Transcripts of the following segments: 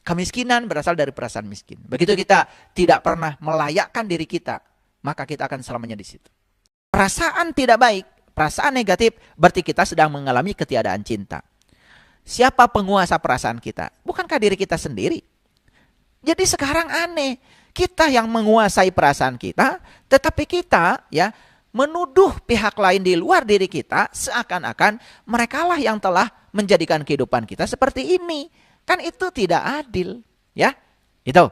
Kemiskinan berasal dari perasaan miskin. Begitu kita tidak pernah melayakkan diri kita, maka kita akan selamanya di situ. Perasaan tidak baik, perasaan negatif, berarti kita sedang mengalami ketiadaan cinta. Siapa penguasa perasaan kita? Bukankah diri kita sendiri? Jadi sekarang aneh, kita yang menguasai perasaan kita, tetapi kita ya menuduh pihak lain di luar diri kita seakan-akan merekalah yang telah menjadikan kehidupan kita seperti ini. Kan itu tidak adil, ya. Itu.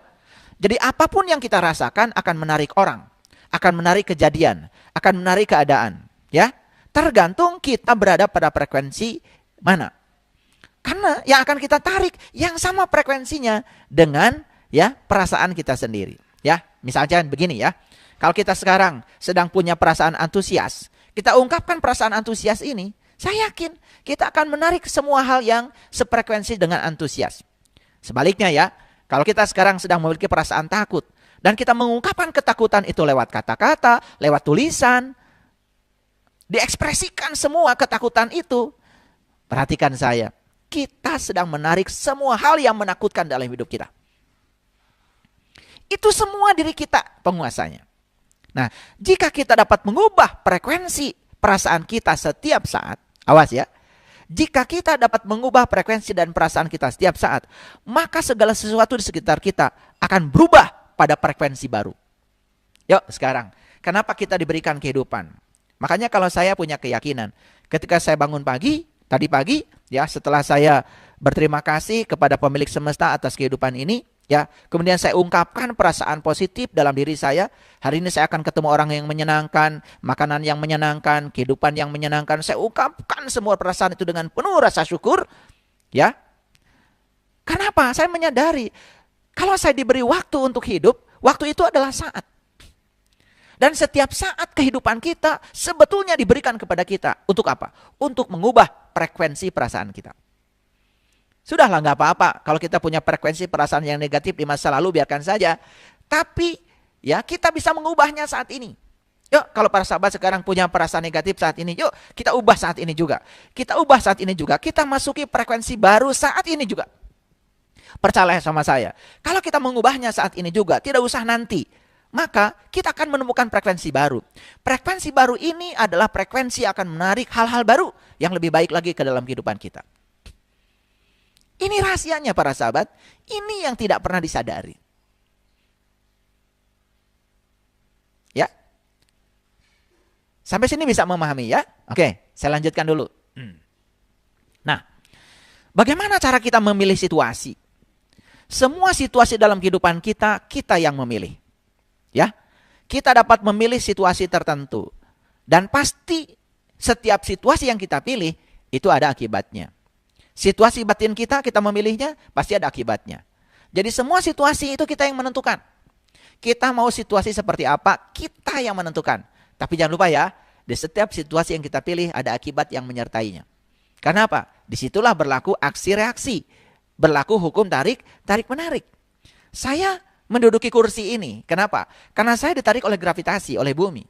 Jadi apapun yang kita rasakan akan menarik orang, akan menarik kejadian, akan menarik keadaan, ya. Tergantung kita berada pada frekuensi mana. Karena yang akan kita tarik yang sama frekuensinya dengan ya perasaan kita sendiri, ya. Misalnya begini ya. Kalau kita sekarang sedang punya perasaan antusias, kita ungkapkan perasaan antusias ini, saya yakin kita akan menarik semua hal yang sefrekuensi dengan antusias. Sebaliknya ya, kalau kita sekarang sedang memiliki perasaan takut, dan kita mengungkapkan ketakutan itu lewat kata-kata, lewat tulisan, diekspresikan semua ketakutan itu, perhatikan saya, kita sedang menarik semua hal yang menakutkan dalam hidup kita. Itu semua diri kita penguasanya. Nah, jika kita dapat mengubah frekuensi perasaan kita setiap saat, awas ya, jika kita dapat mengubah frekuensi dan perasaan kita setiap saat, maka segala sesuatu di sekitar kita akan berubah pada frekuensi baru. Yuk sekarang, kenapa kita diberikan kehidupan? Makanya kalau saya punya keyakinan, ketika saya bangun pagi, tadi pagi, ya setelah saya berterima kasih kepada pemilik semesta atas kehidupan ini, ya, kemudian saya ungkapkan perasaan positif dalam diri saya. Hari ini saya akan ketemu orang yang menyenangkan, makanan yang menyenangkan, kehidupan yang menyenangkan. Saya ungkapkan semua perasaan itu dengan penuh rasa syukur. Ya. Kenapa? Saya menyadari kalau saya diberi waktu untuk hidup, waktu itu adalah saat. Dan setiap saat kehidupan kita sebetulnya diberikan kepada kita. Untuk apa? Untuk mengubah frekuensi perasaan kita. Sudahlah nggak apa-apa kalau kita punya frekuensi perasaan yang negatif di masa lalu, biarkan saja. Tapi ya kita bisa mengubahnya saat ini. Yuk kalau para sahabat sekarang punya perasaan negatif saat ini, yuk kita ubah saat ini juga. Kita ubah saat ini juga. Kita masuki frekuensi baru saat ini juga. Percaya sama saya. Kalau kita mengubahnya saat ini juga, tidak usah nanti. Maka kita akan menemukan frekuensi baru. Frekuensi baru ini adalah frekuensi yang akan menarik hal-hal baru yang lebih baik lagi ke dalam kehidupan kita. Ini rahasianya para sahabat, ini yang tidak pernah disadari. Ya. Sampai sini bisa memahami ya? Oke, saya lanjutkan dulu. Nah, bagaimana cara kita memilih situasi? Semua situasi dalam kehidupan kita, kita yang memilih. Ya. Kita dapat memilih situasi tertentu. Dan pasti setiap situasi yang kita pilih, itu ada akibatnya. Situasi batin kita memilihnya, pasti ada akibatnya. Jadi semua situasi itu kita yang menentukan. Kita mau situasi seperti apa, kita yang menentukan. Tapi jangan lupa ya, di setiap situasi yang kita pilih ada akibat yang menyertainya. Karena apa? Disitulah berlaku aksi reaksi. Berlaku hukum tarik-menarik. Saya menduduki kursi ini, kenapa? Karena saya ditarik oleh gravitasi, oleh bumi.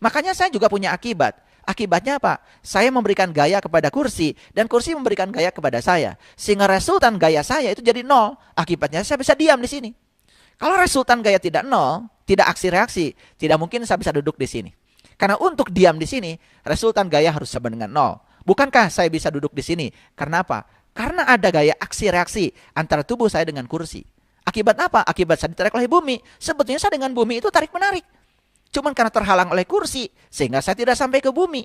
Makanya saya juga punya akibat. Akibatnya apa? Saya memberikan gaya kepada kursi dan kursi memberikan gaya kepada saya. Sehingga resultan gaya saya itu jadi 0. Akibatnya saya bisa diam di sini. Kalau resultan gaya tidak 0, tidak aksi reaksi, tidak mungkin saya bisa duduk di sini. Karena untuk diam di sini, resultan gaya harus sama dengan 0. Bukankah saya bisa duduk di sini? Karena apa? Karena ada gaya aksi reaksi antara tubuh saya dengan kursi. Akibat apa? Akibat saya ditarik oleh bumi. Sebetulnya saya dengan bumi itu tarik menarik. Cuman karena terhalang oleh kursi, sehingga saya tidak sampai ke bumi.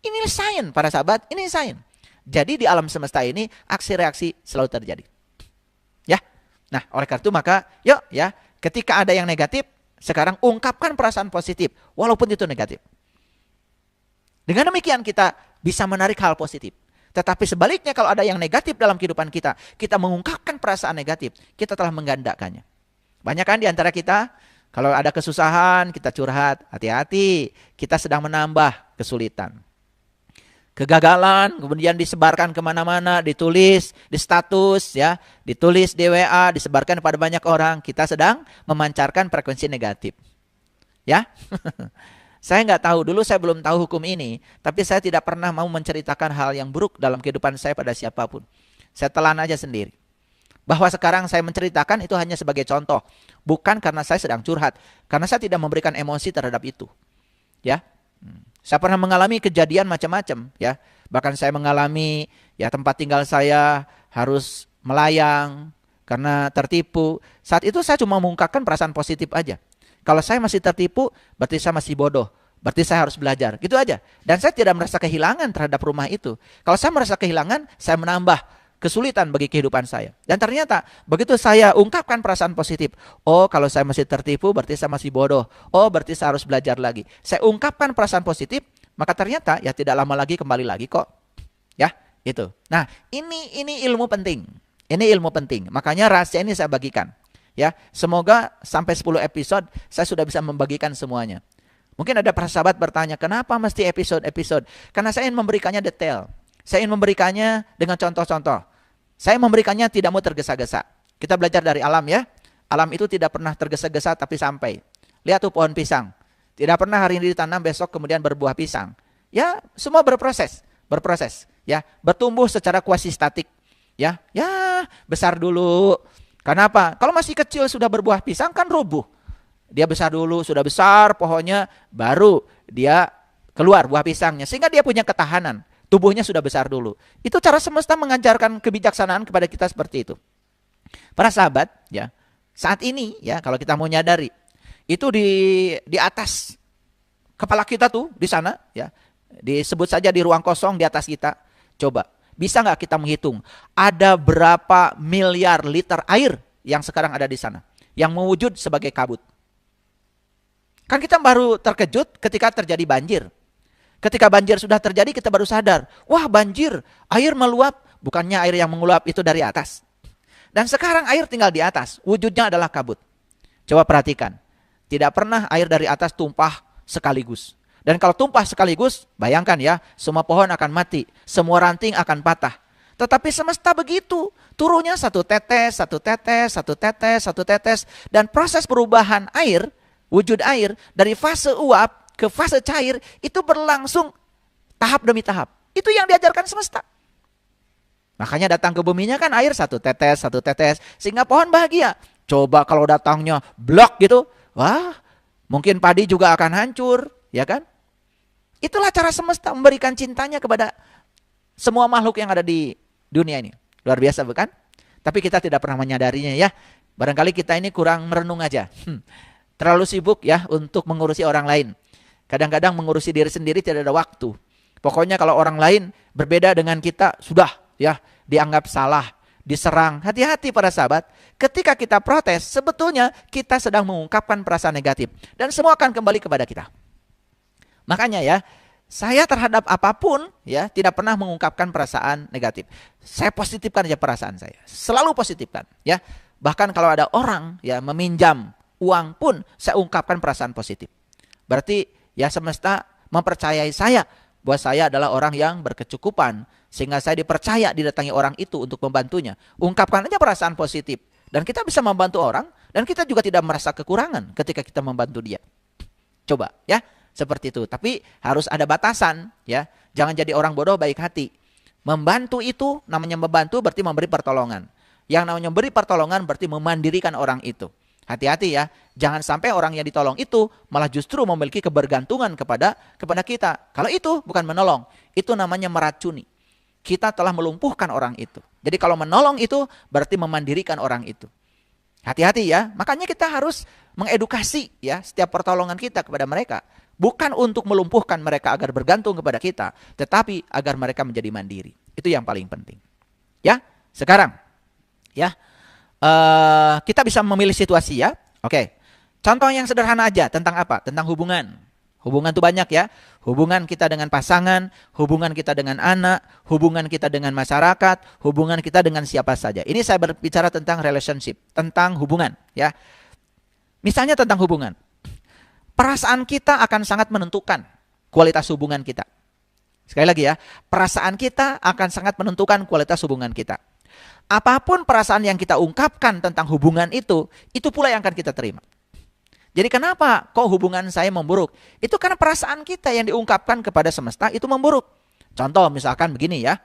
Ini sains para sahabat, ini sains. Jadi di alam semesta ini, aksi reaksi selalu terjadi. Ya, nah oleh karena itu maka, yuk ya, ketika ada yang negatif, sekarang ungkapkan perasaan positif, walaupun itu negatif. Dengan demikian kita bisa menarik hal positif. Tetapi sebaliknya kalau ada yang negatif dalam kehidupan kita, kita mengungkapkan perasaan negatif, kita telah menggandakannya. Banyak kan di antara kita, kalau ada kesusahan, kita curhat, hati-hati, kita sedang menambah kesulitan. Kegagalan, kemudian disebarkan kemana-mana, ditulis, di status, ya, ditulis di WA, disebarkan pada banyak orang, kita sedang memancarkan frekuensi negatif. Ya, saya nggak tahu, dulu saya belum tahu hukum ini, tapi saya tidak pernah mau menceritakan hal yang buruk dalam kehidupan saya pada siapapun. Saya telan aja sendiri. Bahwa sekarang saya menceritakan itu hanya sebagai contoh, bukan karena saya sedang curhat, karena saya tidak memberikan emosi terhadap itu. Ya, saya pernah mengalami kejadian macam-macam. Ya, bahkan saya mengalami ya tempat tinggal saya harus melayang karena tertipu. Saat itu saya cuma mengungkapkan perasaan positif aja. Kalau saya masih tertipu, berarti saya masih bodoh. Berarti saya harus belajar. Gitu aja. Dan saya tidak merasa kehilangan terhadap rumah itu. Kalau saya merasa kehilangan, saya menambah kesulitan bagi kehidupan saya. Dan ternyata begitu saya ungkapkan perasaan positif, oh kalau saya masih tertipu berarti saya masih bodoh. Oh berarti saya harus belajar lagi. Saya ungkapkan perasaan positif, maka ternyata ya tidak lama lagi kembali lagi kok. Ya, itu. Nah, ini ilmu penting. Ini ilmu penting. Makanya rahasia ini saya bagikan. Ya, semoga sampai 10 episode saya sudah bisa membagikan semuanya. Mungkin ada para sahabat bertanya, kenapa mesti episode-episode? Karena saya ingin memberikannya detail. Saya ingin memberikannya dengan contoh-contoh. Saya memberikannya tidak mau tergesa-gesa. Kita belajar dari alam ya. Alam itu tidak pernah tergesa-gesa tapi sampai. Lihat tuh pohon pisang. Tidak pernah hari ini ditanam besok kemudian berbuah pisang. Ya, semua berproses. Ya, bertumbuh secara kuasi statik. Ya, besar dulu. Kenapa? Kalau masih kecil sudah berbuah pisang kan rubuh. Dia besar dulu, sudah besar pohonnya, baru dia keluar buah pisangnya. Sehingga dia punya ketahanan. Tubuhnya sudah besar dulu. Itu cara semesta mengajarkan kebijaksanaan kepada kita seperti itu. Para sahabat, ya, saat ini ya kalau kita mau nyadari, itu di atas kepala kita tuh di sana, ya, disebut saja di ruang kosong di atas kita. Coba, bisa nggak kita menghitung ada berapa miliar liter air yang sekarang ada di sana, yang mewujud sebagai kabut? Kan kita baru terkejut ketika terjadi banjir. Ketika banjir sudah terjadi kita baru sadar, wah banjir, air meluap, bukannya air yang menguap itu dari atas. Dan sekarang air tinggal di atas, wujudnya adalah kabut. Coba perhatikan, tidak pernah air dari atas tumpah sekaligus. Dan kalau tumpah sekaligus, bayangkan ya, semua pohon akan mati, semua ranting akan patah. Tetapi semesta begitu, turunnya satu tetes, satu tetes, satu tetes, satu tetes. Dan proses perubahan air, wujud air, dari fase uap, ke fase cair itu berlangsung tahap demi tahap. Itu yang diajarkan semesta. Makanya datang ke buminya kan air satu tetes sehingga pohon bahagia. Coba kalau datangnya blok gitu, wah, mungkin padi juga akan hancur, ya kan? Itulah cara semesta memberikan cintanya kepada semua makhluk yang ada di dunia ini. Luar biasa bukan? Tapi kita tidak pernah menyadarinya ya. Barangkali kita ini kurang merenung aja. Terlalu sibuk ya untuk mengurusi orang lain. Kadang-kadang mengurusi diri sendiri tidak ada waktu. Pokoknya kalau orang lain berbeda dengan kita, sudah ya dianggap salah, diserang. Hati-hati para sahabat, ketika kita protes, sebetulnya kita sedang mengungkapkan perasaan negatif. Dan semua akan kembali kepada kita. Makanya ya, saya terhadap apapun ya tidak pernah mengungkapkan perasaan negatif. Saya positifkan aja perasaan saya. Selalu positifkan ya. Bahkan kalau ada orang ya meminjam uang pun saya ungkapkan perasaan positif. Berarti ya semesta mempercayai saya bahwa saya adalah orang yang berkecukupan. Sehingga saya dipercaya didatangi orang itu untuk membantunya. Ungkapkan aja perasaan positif. Dan kita bisa membantu orang. Dan kita juga tidak merasa kekurangan ketika kita membantu dia. Coba ya, seperti itu. Tapi harus ada batasan ya. Jangan jadi orang bodoh baik hati. Membantu itu namanya membantu berarti memberi pertolongan. Yang namanya memberi pertolongan berarti memandirikan orang itu. Hati-hati ya, jangan sampai orang yang ditolong itu malah justru memiliki kebergantungan kepada kita. Kalau itu bukan menolong, itu namanya meracuni. Kita telah melumpuhkan orang itu. Jadi kalau menolong itu berarti memandirikan orang itu. Hati-hati ya, makanya kita harus mengedukasi ya setiap pertolongan kita kepada mereka. Bukan untuk melumpuhkan mereka agar bergantung kepada kita, tetapi agar mereka menjadi mandiri. Itu yang paling penting. Ya, sekarang ya. Kita bisa memilih situasi ya. Oke. Contoh yang sederhana aja tentang apa? Tentang hubungan. Hubungan itu banyak ya. Hubungan kita dengan pasangan, hubungan kita dengan anak, hubungan kita dengan masyarakat, hubungan kita dengan siapa saja. Ini saya berbicara tentang relationship, tentang hubungan ya. Misalnya tentang hubungan. Perasaan kita akan sangat menentukan kualitas hubungan kita. Sekali lagi ya, perasaan kita akan sangat menentukan kualitas hubungan kita. Apapun perasaan yang kita ungkapkan tentang hubungan itu pula yang akan kita terima. Jadi kenapa kok hubungan saya memburuk? Itu karena perasaan kita yang diungkapkan kepada semesta itu memburuk. Contoh misalkan begini ya.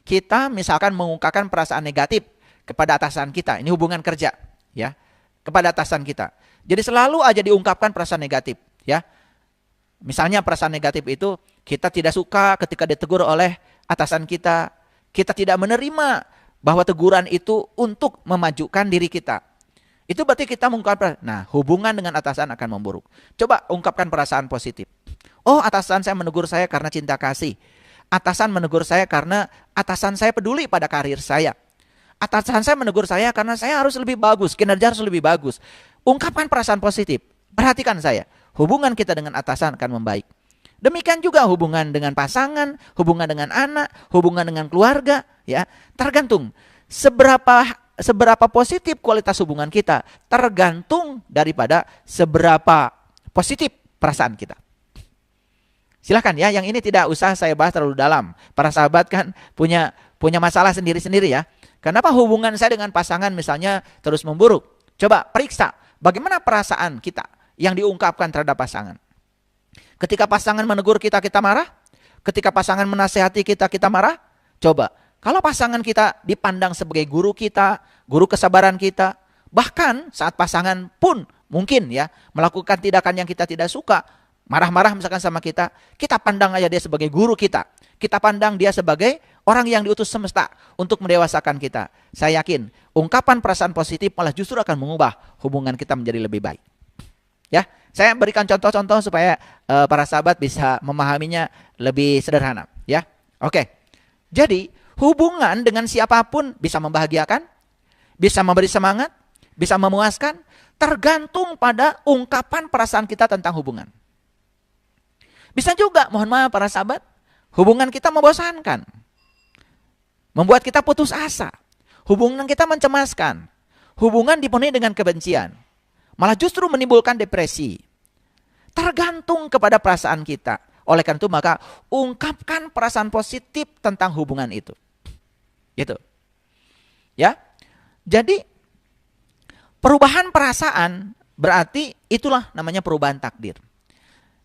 Kita misalkan mengungkapkan perasaan negatif kepada atasan kita. Ini hubungan kerja, ya, kepada atasan kita. Jadi selalu aja diungkapkan perasaan negatif, ya. Misalnya perasaan negatif itu kita tidak suka ketika ditegur oleh atasan kita. Kita tidak menerima bahwa teguran itu untuk memajukan diri kita. Itu berarti kita mengungkapkan, nah hubungan dengan atasan akan memburuk. Coba ungkapkan perasaan positif. Oh, atasan saya menegur saya karena cinta kasih. Atasan menegur saya karena atasan saya peduli pada karir saya. Atasan saya menegur saya karena saya harus lebih bagus, kinerja harus lebih bagus. Ungkapkan perasaan positif. Perhatikan saya, hubungan kita dengan atasan akan membaik. Demikian juga hubungan dengan pasangan, hubungan dengan anak, hubungan dengan keluarga, ya. Tergantung seberapa positif kualitas hubungan kita, tergantung daripada seberapa positif perasaan kita. Silahkan ya, yang ini tidak usah saya bahas terlalu dalam. Para sahabat kan punya masalah sendiri-sendiri ya. Kenapa hubungan saya dengan pasangan misalnya terus memburuk? Coba periksa bagaimana perasaan kita yang diungkapkan terhadap pasangan. Ketika pasangan menegur kita, kita marah. Ketika pasangan menasehati kita, kita marah. Coba, kalau pasangan kita dipandang sebagai guru kita, guru kesabaran kita, bahkan saat pasangan pun mungkin ya melakukan tindakan yang kita tidak suka, marah-marah misalkan sama kita, kita pandang aja dia sebagai guru kita. Kita pandang dia sebagai orang yang diutus semesta untuk mendewasakan kita. Saya yakin, ungkapan perasaan positif malah justru akan mengubah hubungan kita menjadi lebih baik. Ya, saya berikan contoh-contoh supaya para sahabat bisa memahaminya lebih sederhana. Ya, oke. Jadi hubungan dengan siapapun bisa membahagiakan, bisa memberi semangat, bisa memuaskan, tergantung pada ungkapan perasaan kita tentang hubungan. Bisa juga, mohon maaf para sahabat, hubungan kita membosankan, membuat kita putus asa, hubungan kita mencemaskan, hubungan dipenuhi dengan kebencian. Malah justru menimbulkan depresi. Tergantung kepada perasaan kita. Oleh karena itu maka ungkapkan perasaan positif tentang hubungan itu. Gitu. Ya. Jadi perubahan perasaan berarti itulah namanya perubahan takdir.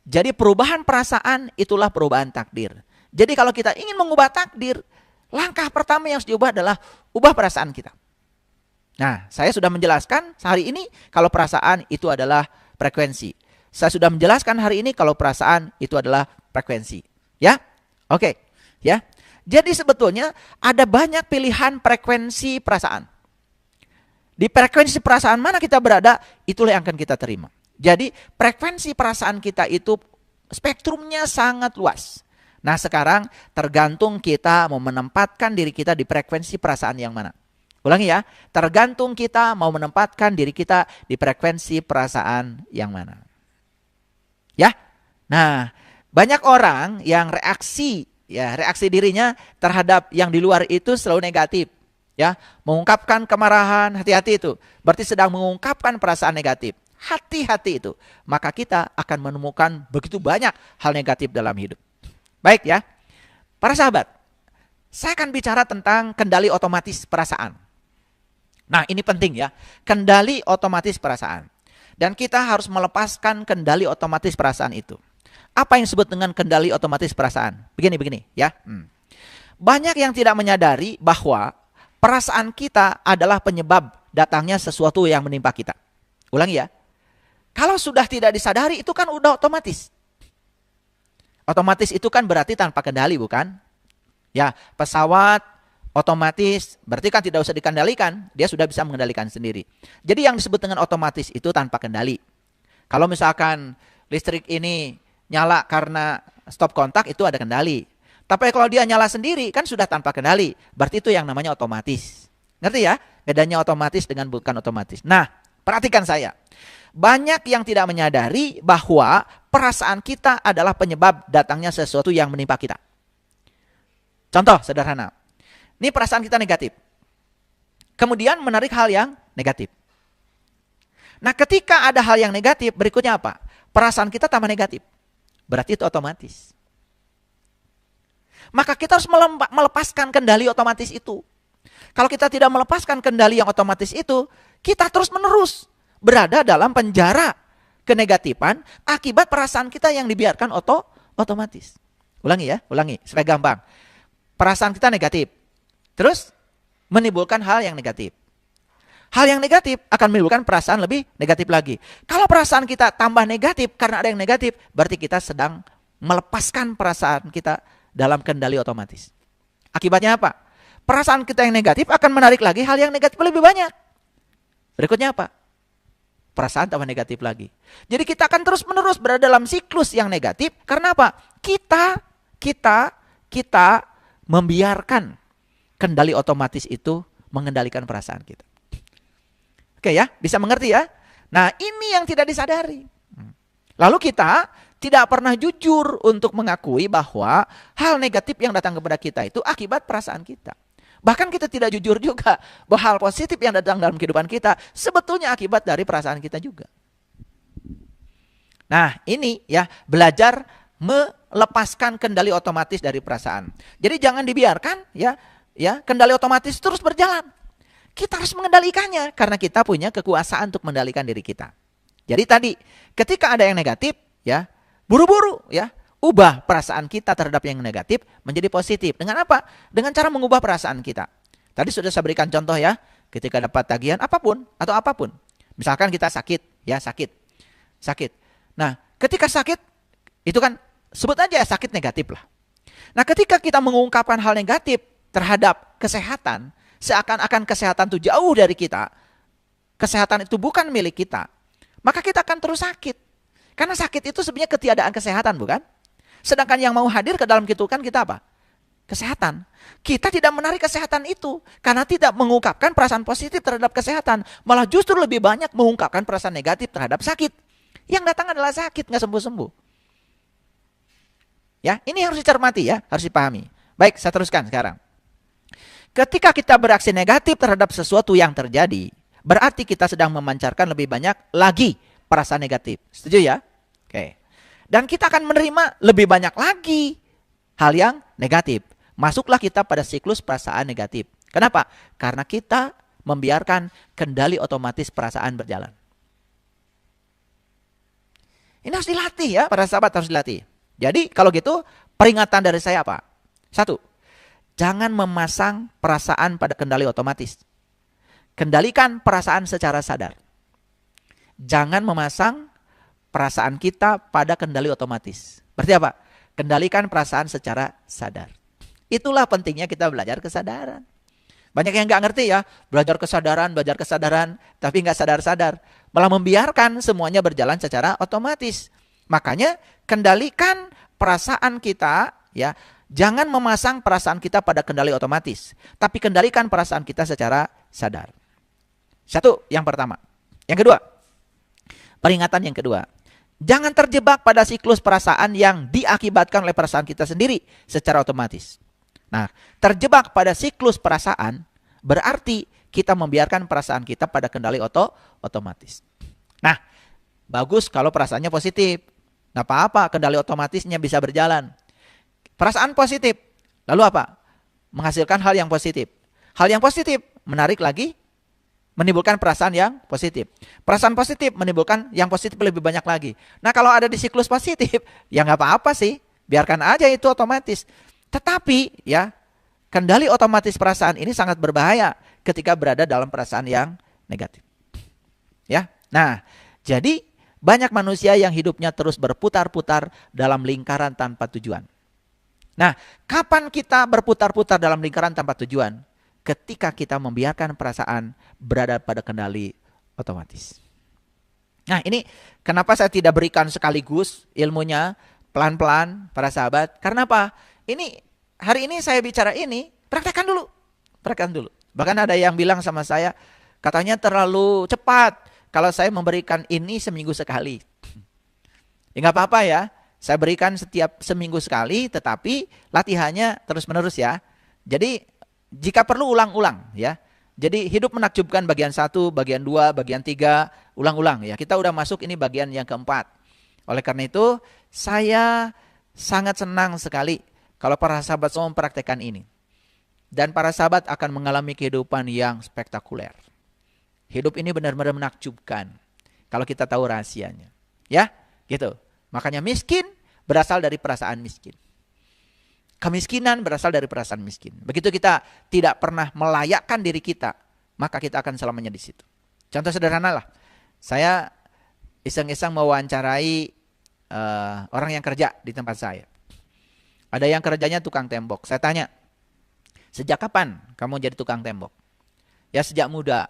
Jadi perubahan perasaan itulah perubahan takdir. Jadi kalau kita ingin mengubah takdir, langkah pertama yang harus diubah adalah ubah perasaan kita. Nah, saya sudah menjelaskan hari ini kalau perasaan itu adalah frekuensi. Saya sudah menjelaskan hari ini kalau perasaan itu adalah frekuensi. Ya? Oke. Ya. Jadi sebetulnya ada banyak pilihan frekuensi perasaan. Di frekuensi perasaan mana kita berada, itulah yang akan kita terima. Jadi frekuensi perasaan kita itu spektrumnya sangat luas. Nah, sekarang tergantung kita mau menempatkan diri kita di frekuensi perasaan yang mana. Ulangi ya, tergantung kita mau menempatkan diri kita di frekuensi perasaan yang mana. Ya, nah banyak orang yang reaksi dirinya terhadap yang di luar itu selalu negatif. Ya, mengungkapkan kemarahan, hati-hati itu. Berarti sedang mengungkapkan perasaan negatif. Hati-hati itu. Maka kita akan menemukan begitu banyak hal negatif dalam hidup. Baik ya, para sahabat, saya akan bicara tentang kendali otomatis perasaan. Nah, ini penting ya, kendali otomatis perasaan. Dan kita harus melepaskan kendali otomatis perasaan itu. Apa yang disebut dengan kendali otomatis perasaan? Begini ya. Banyak yang tidak menyadari bahwa perasaan kita adalah penyebab datangnya sesuatu yang menimpa kita. Ulangi ya. Kalau sudah tidak disadari itu kan udah otomatis. Otomatis itu kan berarti tanpa kendali, bukan? Ya, pesawat otomatis berarti kan tidak usah dikendalikan, dia sudah bisa mengendalikan sendiri. Jadi yang disebut dengan otomatis itu tanpa kendali. Kalau misalkan listrik ini nyala karena stop kontak, itu ada kendali. Tapi kalau dia nyala sendiri kan sudah tanpa kendali, berarti itu yang namanya otomatis. Ngerti ya? Bedanya otomatis dengan bukan otomatis. Nah, perhatikan saya. Banyak yang tidak menyadari bahwa perasaan kita adalah penyebab datangnya sesuatu yang menimpa kita. Contoh sederhana. Ini perasaan kita negatif. Kemudian menarik hal yang negatif. Nah, ketika ada hal yang negatif, berikutnya apa? Perasaan kita tambah negatif. Berarti itu otomatis. Maka kita harus melepaskan kendali otomatis itu. Kalau kita tidak melepaskan kendali yang otomatis itu, kita terus-menerus berada dalam penjara kenegatifan akibat perasaan kita yang dibiarkan otomatis. Ulangi ya, ulangi supaya gampang. Perasaan kita negatif. Terus menimbulkan hal yang negatif. Hal yang negatif akan menimbulkan perasaan lebih negatif lagi. Kalau perasaan kita tambah negatif karena ada yang negatif, berarti kita sedang melepaskan perasaan kita dalam kendali otomatis. Akibatnya apa? Perasaan kita yang negatif akan menarik lagi hal yang negatif lebih banyak. Berikutnya apa? Perasaan tambah negatif lagi. Jadi kita akan terus-menerus berada dalam siklus yang negatif. Karena apa? Kita membiarkan kendali otomatis itu mengendalikan perasaan kita. Oke ya, bisa mengerti ya? Nah, ini yang tidak disadari. Lalu kita tidak pernah jujur untuk mengakui bahwa hal negatif yang datang kepada kita itu akibat perasaan kita. Bahkan kita tidak jujur juga bahwa hal positif yang datang dalam kehidupan kita sebetulnya akibat dari perasaan kita juga. Nah, ini ya, belajar melepaskan kendali otomatis dari perasaan. Jadi jangan dibiarkan ya kendali otomatis terus berjalan. Kita harus mengendalikannya karena kita punya kekuasaan untuk mengendalikan diri kita. Jadi tadi ketika ada yang negatif ya, buru-buru ya, ubah perasaan kita terhadap yang negatif menjadi positif. Dengan apa? Dengan cara mengubah perasaan kita. Tadi sudah saya berikan contoh ya, ketika dapat tagihan apapun atau apapun. Misalkan kita sakit ya, sakit. Nah, ketika sakit itu kan sebut aja sakit negatif lah. Nah, ketika kita mengungkapkan hal negatif terhadap kesehatan, seakan-akan kesehatan itu jauh dari kita, kesehatan itu bukan milik kita, maka kita akan terus sakit. Karena sakit itu sebenarnya ketiadaan kesehatan, bukan? Sedangkan yang mau hadir ke dalam kehidupan kita apa? Kesehatan. Kita tidak menarik kesehatan itu karena tidak mengungkapkan perasaan positif terhadap kesehatan, malah justru lebih banyak mengungkapkan perasaan negatif terhadap sakit. Yang datang adalah sakit, nggak sembuh-sembuh. Ya, ini harus dicermati ya, harus dipahami. Baik, saya teruskan sekarang. Ketika kita bereaksi negatif terhadap sesuatu yang terjadi, berarti kita sedang memancarkan lebih banyak lagi perasaan negatif. Setuju ya? Oke. Dan kita akan menerima lebih banyak lagi hal yang negatif. Masuklah kita pada siklus perasaan negatif. Kenapa? Karena kita membiarkan kendali otomatis perasaan berjalan. Ini harus dilatih ya, para sahabat harus dilatih. Jadi kalau gitu peringatan dari saya apa? 1. Jangan memasang perasaan pada kendali otomatis. Kendalikan perasaan secara sadar. Jangan memasang perasaan kita pada kendali otomatis. Berarti apa? Kendalikan perasaan secara sadar. Itulah pentingnya kita belajar kesadaran. Banyak yang nggak ngerti ya, belajar kesadaran, tapi nggak sadar-sadar. Malah membiarkan semuanya berjalan secara otomatis. Makanya kendalikan perasaan kita ya. Jangan memasang perasaan kita pada kendali otomatis, tapi kendalikan perasaan kita secara sadar. 1, yang pertama. Yang kedua, peringatan yang kedua. Jangan terjebak pada siklus perasaan yang diakibatkan oleh perasaan kita sendiri secara otomatis. Nah, terjebak pada siklus perasaan berarti kita membiarkan perasaan kita pada kendali otomatis. Nah, bagus kalau perasaannya positif. Nggak apa-apa, kendali otomatisnya bisa berjalan. Perasaan positif, lalu apa? Menghasilkan hal yang positif. Hal yang positif menarik lagi, menimbulkan perasaan yang positif. Perasaan positif menimbulkan yang positif lebih banyak lagi. Nah, kalau ada di siklus positif, ya nggak apa-apa sih, biarkan aja itu otomatis. Tetapi ya, kendali otomatis perasaan ini sangat berbahaya ketika berada dalam perasaan yang negatif. Ya, nah, jadi banyak manusia yang hidupnya terus berputar-putar dalam lingkaran tanpa tujuan. Nah, kapan kita berputar-putar dalam lingkaran tanpa tujuan? Ketika kita membiarkan perasaan berada pada kendali otomatis. Nah, ini kenapa saya tidak berikan sekaligus ilmunya pelan-pelan para sahabat? Karena apa? Hari ini saya bicara ini, praktekkan dulu. Bahkan ada yang bilang sama saya, katanya terlalu cepat kalau saya memberikan ini seminggu sekali. Ya nggak apa-apa ya. Saya berikan setiap seminggu sekali, tetapi latihannya terus-menerus ya. Jadi jika perlu ulang-ulang ya. Jadi hidup menakjubkan bagian 1, bagian 2, bagian 3, ulang-ulang ya. Kita udah masuk ini bagian yang keempat. Oleh karena itu, saya sangat senang sekali kalau para sahabat semua mempraktekkan ini. Dan para sahabat akan mengalami kehidupan yang spektakuler. Hidup ini benar-benar menakjubkan kalau kita tahu rahasianya. Ya, gitu. Makanya miskin berasal dari perasaan miskin. Kemiskinan berasal dari perasaan miskin. Begitu kita tidak pernah melayakkan diri kita, maka kita akan selamanya di situ. Contoh sederhana lah. Saya iseng-iseng mewawancarai orang yang kerja di tempat saya. Ada yang kerjanya tukang tembok. Saya tanya, sejak kapan kamu jadi tukang tembok? Ya sejak muda.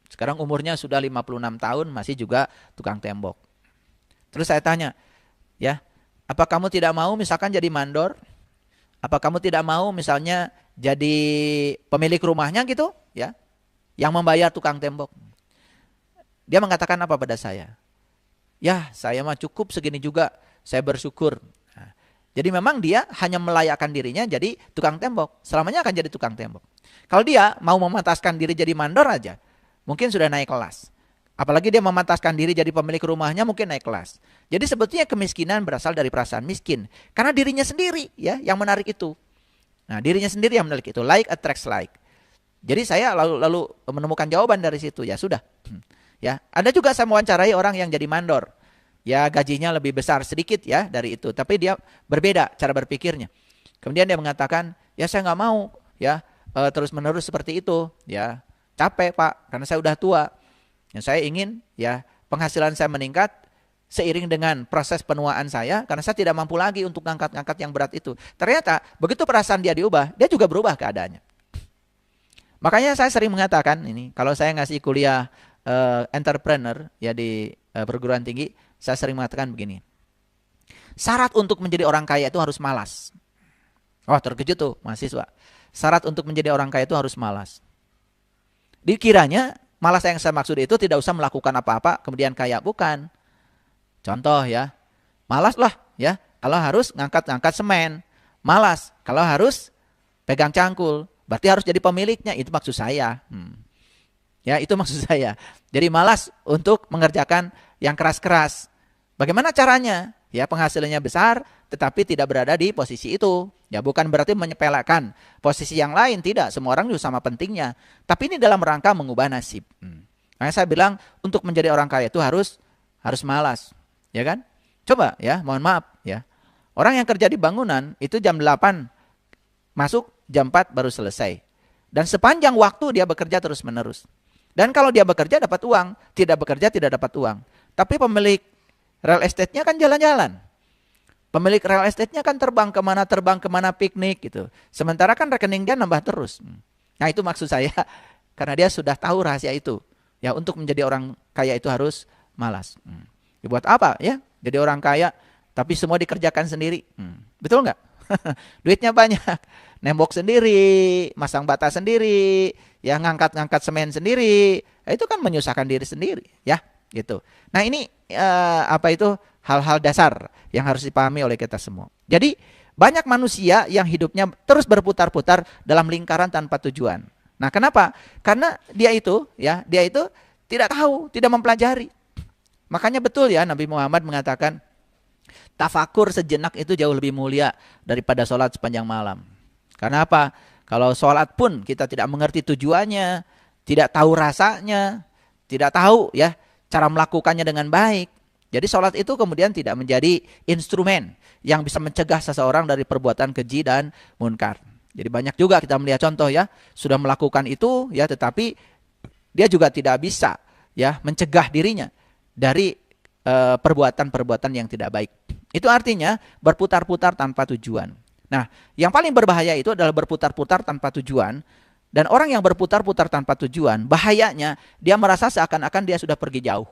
Sekarang umurnya sudah 56 tahun, masih juga tukang tembok. Terus saya tanya, ya, apa kamu tidak mau misalkan jadi mandor? Apa kamu tidak mau misalnya jadi pemilik rumahnya gitu, ya, yang membayar tukang tembok? Dia mengatakan apa pada saya? Ya, saya mah cukup segini juga, saya bersyukur. Nah, jadi memang dia hanya melayakkan dirinya jadi tukang tembok, selamanya akan jadi tukang tembok. Kalau dia mau memantaskan diri jadi mandor aja, mungkin sudah naik kelas. Apalagi dia memantaskan diri jadi pemilik rumahnya, mungkin naik kelas. Jadi sebetulnya kemiskinan berasal dari perasaan miskin. Karena dirinya sendiri ya yang menarik itu. Nah, dirinya sendiri yang menarik itu. Like attracts like. Jadi saya lalu menemukan jawaban dari situ. Ya sudah. Ya, ada juga saya mewawancarai orang yang jadi mandor. Ya, gajinya lebih besar sedikit ya dari itu. Tapi dia berbeda cara berpikirnya. Kemudian dia mengatakan, ya saya nggak mau ya terus-menerus seperti itu. Ya, capek Pak, karena saya udah tua. Yang saya ingin ya penghasilan saya meningkat seiring dengan proses penuaan saya, karena saya tidak mampu lagi untuk ngangkat-ngangkat yang berat itu. Ternyata begitu perasaan dia diubah, dia juga berubah keadaannya. Makanya saya sering mengatakan ini, kalau saya ngasih kuliah entrepreneur ya di perguruan tinggi, saya sering mengatakan begini. Syarat untuk menjadi orang kaya itu harus malas. Oh, terkejut tuh mahasiswa. Syarat untuk menjadi orang kaya itu harus malas. Dikiranya malas yang saya maksud itu tidak usah melakukan apa-apa kemudian kaya, bukan. Contoh ya, malas lah ya kalau harus ngangkat-ngangkat semen. Malas kalau harus pegang cangkul, berarti harus jadi pemiliknya, itu maksud saya. Ya, itu maksud saya. Jadi malas untuk mengerjakan yang keras-keras. Bagaimana caranya? Ya, penghasilannya besar tetapi tidak berada di posisi itu. Ya, bukan berarti menyepelekan posisi yang lain, tidak. Semua orang juga sama pentingnya. Tapi ini dalam rangka mengubah nasib. Makanya saya bilang untuk menjadi orang kaya itu harus malas, ya kan? Coba ya, mohon maaf ya. Orang yang kerja di bangunan itu jam 8 masuk, jam 4 baru selesai. Dan sepanjang waktu dia bekerja terus-menerus. Dan kalau dia bekerja dapat uang, tidak bekerja tidak dapat uang. Tapi pemilik real estate-nya kan jalan-jalan. Pemilik real estate-nya kan terbang kemana piknik gitu. Sementara kan rekening dia nambah terus. Nah, itu maksud saya. Karena dia sudah tahu rahasia itu. Ya, untuk menjadi orang kaya itu harus malas. Buat apa ya? Jadi orang kaya tapi semua dikerjakan sendiri. Betul nggak? Duitnya banyak. Nembok sendiri, masang bata sendiri, ya ngangkat-ngangkat semen sendiri. Itu kan menyusahkan diri sendiri, ya, gitu. Nah, ini apa itu hal-hal dasar yang harus dipahami oleh kita semua. Jadi banyak manusia yang hidupnya terus berputar-putar dalam lingkaran tanpa tujuan. Nah, kenapa? Karena dia itu tidak tahu, tidak mempelajari. Makanya betul ya Nabi Muhammad mengatakan tafakur sejenak itu jauh lebih mulia daripada sholat sepanjang malam. Karena apa? Kalau sholat pun kita tidak mengerti tujuannya, tidak tahu rasanya, tidak tahu ya cara melakukannya dengan baik. Jadi sholat itu kemudian tidak menjadi instrumen yang bisa mencegah seseorang dari perbuatan keji dan munkar. Jadi banyak juga kita melihat contoh ya, sudah melakukan itu ya, tetapi dia juga tidak bisa ya mencegah dirinya dari perbuatan-perbuatan yang tidak baik. Itu artinya berputar-putar tanpa tujuan. Nah, yang paling berbahaya itu adalah berputar-putar tanpa tujuan. Dan orang yang berputar-putar tanpa tujuan, bahayanya dia merasa seakan-akan dia sudah pergi jauh.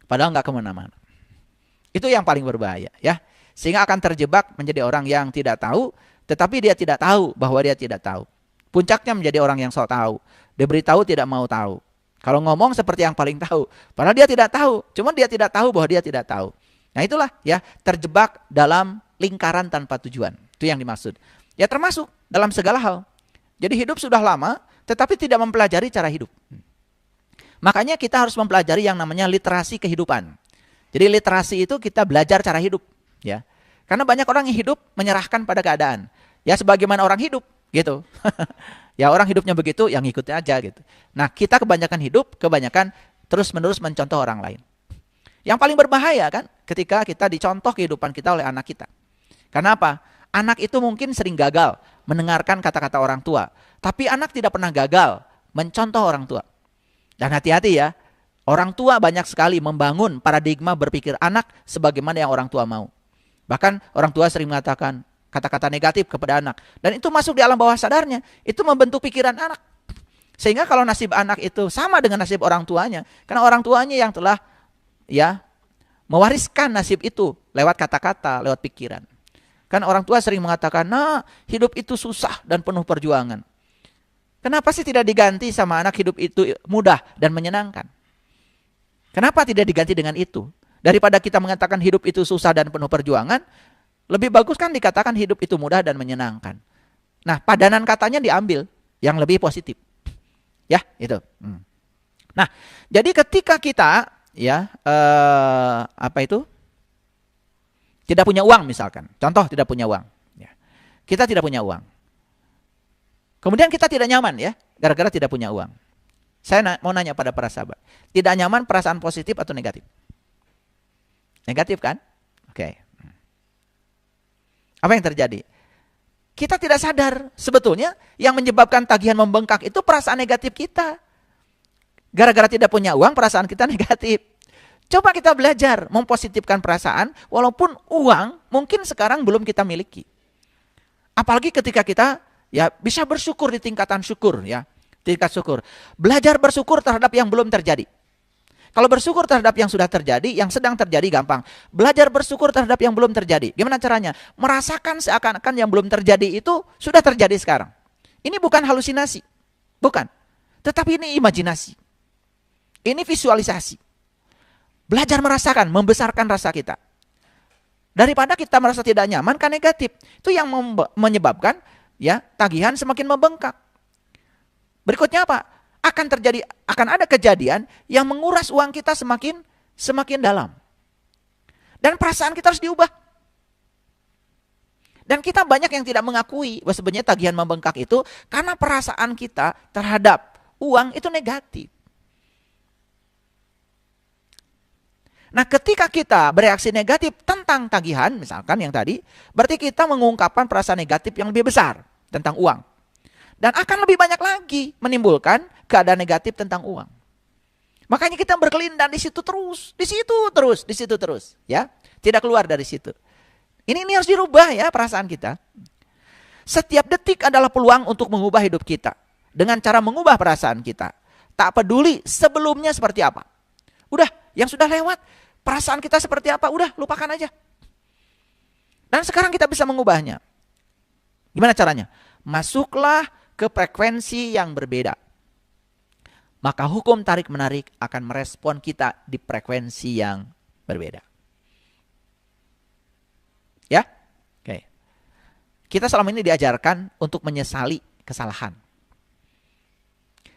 Padahal nggak kemana-mana. Itu yang paling berbahaya ya. Sehingga akan terjebak menjadi orang yang tidak tahu, tetapi dia tidak tahu bahwa dia tidak tahu. Puncaknya menjadi orang yang sok tahu. Diberitahu tidak mau tahu. Kalau ngomong seperti yang paling tahu. Padahal dia tidak tahu. Cuma dia tidak tahu bahwa dia tidak tahu. Nah, itulah ya, terjebak dalam lingkaran tanpa tujuan. Itu yang dimaksud. Ya, termasuk dalam segala hal. Jadi hidup sudah lama, tetapi tidak mempelajari cara hidup. Makanya kita harus mempelajari yang namanya literasi kehidupan. Jadi literasi itu kita belajar cara hidup. Ya, karena banyak orang yang hidup menyerahkan pada keadaan. Ya, sebagaimana orang hidup gitu. Ya, orang hidupnya begitu, yang ngikutin aja gitu. Nah, kita kebanyakan hidup, kebanyakan terus-menerus mencontoh orang lain. Yang paling berbahaya kan ketika kita dicontoh kehidupan kita oleh anak kita. Karena apa? Anak itu mungkin sering gagal mendengarkan kata-kata orang tua, tapi anak tidak pernah gagal mencontoh orang tua. Dan hati-hati ya, orang tua banyak sekali membangun paradigma berpikir anak sebagaimana yang orang tua mau. Bahkan orang tua sering mengatakan kata-kata negatif kepada anak. Dan itu masuk di alam bawah sadarnya. Itu membentuk pikiran anak. Sehingga kalau nasib anak itu sama dengan nasib orang tuanya. Karena orang tuanya yang telah mewariskan nasib itu lewat kata-kata, lewat pikiran. Kan orang tua sering mengatakan, nah hidup itu susah dan penuh perjuangan. Kenapa sih tidak diganti sama anak hidup itu mudah dan menyenangkan? Kenapa tidak diganti dengan itu? Daripada kita mengatakan hidup itu susah dan penuh perjuangan, lebih bagus kan dikatakan hidup itu mudah dan menyenangkan. Nah, padanan katanya diambil yang lebih positif. Ya, itu. Nah, jadi ketika kita tidak punya uang misalkan. Contoh tidak punya uang. Ya. Kita tidak punya uang. Kemudian kita tidak nyaman ya, gara-gara tidak punya uang. Saya mau nanya pada para sahabat. Tidak nyaman perasaan positif atau negatif? Negatif kan? Oke. Apa yang terjadi? Kita tidak sadar sebetulnya yang menyebabkan tagihan membengkak itu perasaan negatif kita. Gara-gara tidak punya uang, perasaan kita negatif. Coba kita belajar mempositifkan perasaan walaupun uang mungkin sekarang belum kita miliki. Apalagi ketika kita bisa bersyukur di tingkatan syukur ya. Tingkat syukur. Belajar bersyukur terhadap yang belum terjadi. Kalau bersyukur terhadap yang sudah terjadi, yang sedang terjadi gampang. Belajar bersyukur terhadap yang belum terjadi. Gimana caranya? Merasakan seakan-akan yang belum terjadi itu sudah terjadi sekarang. Ini bukan halusinasi. Bukan. Tetapi ini imajinasi. Ini visualisasi. Belajar merasakan, membesarkan rasa kita. Daripada kita merasa tidak nyaman kan negatif. Itu yang menyebabkan tagihan semakin membengkak. Berikutnya apa? Akan ada kejadian yang menguras uang kita semakin dalam. Dan perasaan kita harus diubah. Dan kita banyak yang tidak mengakui bahwa sebenarnya tagihan membengkak itu karena perasaan kita terhadap uang itu negatif. Nah, ketika kita bereaksi negatif tentang tagihan, misalkan yang tadi, berarti kita mengungkapkan perasaan negatif yang lebih besar tentang uang. Dan akan lebih banyak lagi menimbulkan keadaan negatif tentang uang. Makanya kita berkelindan di situ terus, di situ terus, ya. Tidak keluar dari situ. Ini harus dirubah ya perasaan kita. Setiap detik adalah peluang untuk mengubah hidup kita dengan cara mengubah perasaan kita. Tak peduli sebelumnya seperti apa. Udah, yang sudah lewat, perasaan kita seperti apa, udah lupakan aja. Dan sekarang kita bisa mengubahnya. Gimana caranya? Masuklah ke frekuensi yang berbeda. Maka hukum tarik-menarik akan merespon kita di frekuensi yang berbeda. Ya? Oke. Kita selama ini diajarkan untuk menyesali kesalahan.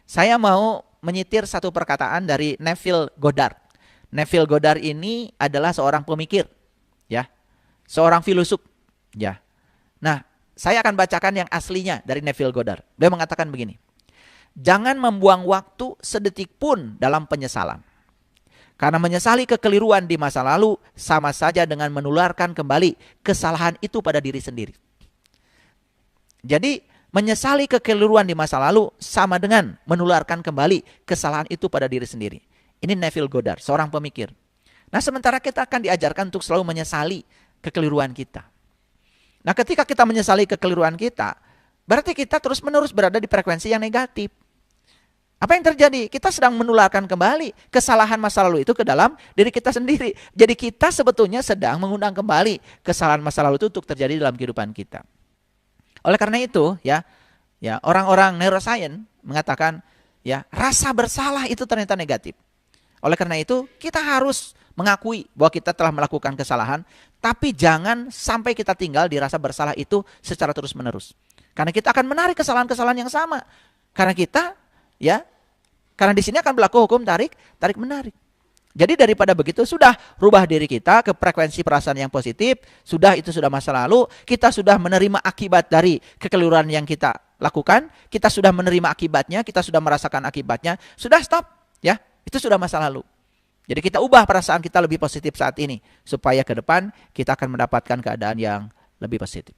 Saya mau menyitir satu perkataan dari Neville Goddard. Neville Goddard ini adalah seorang pemikir, ya, seorang filosof, ya. Nah, saya akan bacakan yang aslinya dari Neville Goddard. Dia mengatakan begini, jangan membuang waktu sedetik pun dalam penyesalan. Karena menyesali kekeliruan di masa lalu sama saja dengan menularkan kembali kesalahan itu pada diri sendiri. Jadi, menyesali kekeliruan di masa lalu sama dengan menularkan kembali kesalahan itu pada diri sendiri. Ini Neville Goddard, seorang pemikir. Nah, sementara kita akan diajarkan untuk selalu menyesali kekeliruan kita. Nah, ketika kita menyesali kekeliruan kita, berarti kita terus-menerus berada di frekuensi yang negatif. Apa yang terjadi? Kita sedang menularkan kembali kesalahan masa lalu itu ke dalam diri kita sendiri. Jadi kita sebetulnya sedang mengundang kembali kesalahan masa lalu itu untuk terjadi dalam kehidupan kita. Oleh karena itu, orang-orang neuroscience mengatakan, rasa bersalah itu ternyata negatif. Oleh karena itu, kita harus mengakui bahwa kita telah melakukan kesalahan, tapi jangan sampai kita tinggal di rasa bersalah itu secara terus-menerus. Karena kita akan menarik kesalahan-kesalahan yang sama. Karena karena di sini akan berlaku hukum tarik-menarik. Jadi daripada begitu, sudah rubah diri kita ke frekuensi perasaan yang positif, itu sudah masa lalu, kita sudah menerima akibat dari kekeliruan yang kita lakukan, kita sudah menerima akibatnya, kita sudah merasakan akibatnya, sudah stop, itu sudah masa lalu. Jadi kita ubah perasaan kita lebih positif saat ini, supaya ke depan kita akan mendapatkan keadaan yang lebih positif.